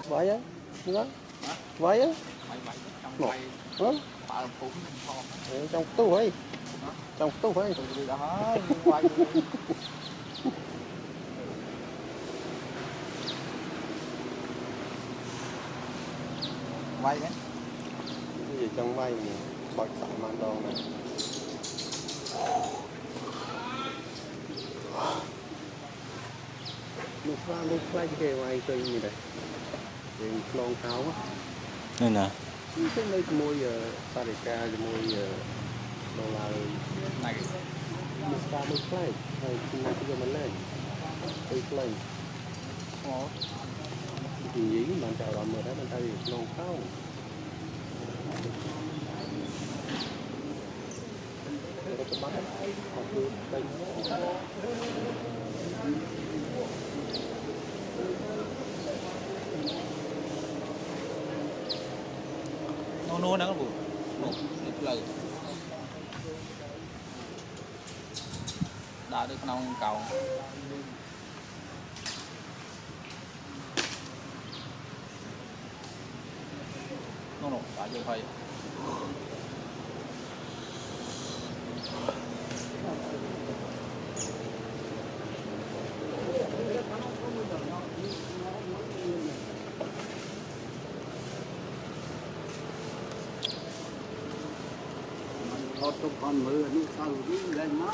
vậy á, đúng không? Vậy á. Trong tủ ấy. Trong tủ ấy. Vay đấy. Cái gì trong vay mà bọt sải màn đòn này. Lúc lại cái vay cây gì đây? Thì long tháo á. Đây nè. Cái lấy môi Sarika cái môi đô la Này. Mr. Môi Clay hay là cái mình lên cây Clay gì bạn chào bạn mở đó bạn ta thì long tháo cái bắt học từ đây Nó nó buồn một lời đã được nông cầu nó nổ đã chưa phải Hot trong con mưa nó sao đi lên nó